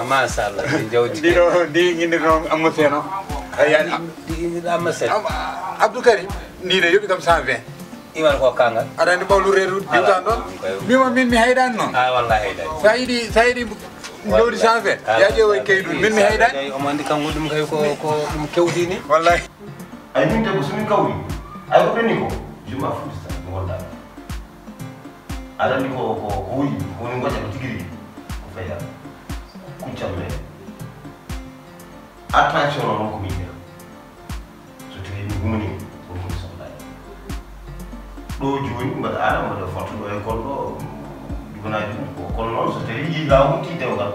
ما شاء الله جودي دي نو أم سينو يعني دي لا مسألة عبد الكريم دي ده يبي كم سنة إيمان هو كانغ ada ni baulu reru jutaan don bima min mi haydan non والله هيدا sayidi lodi sanfe ya je way kaydu min mi haydan o mandi kango dum kay ko dum kewdini wallahi ay min te sumin kawri ay ko beni ko je ma fu sa ngolda ada ni ko wuyi ko ni ngoja ko tigiri ko faya ku chamme attention non ko mi so te ni gumuni ko ko so lay do joni mbata ala mo do foto do e koldo dugona ko non so te yi la wuti dewgal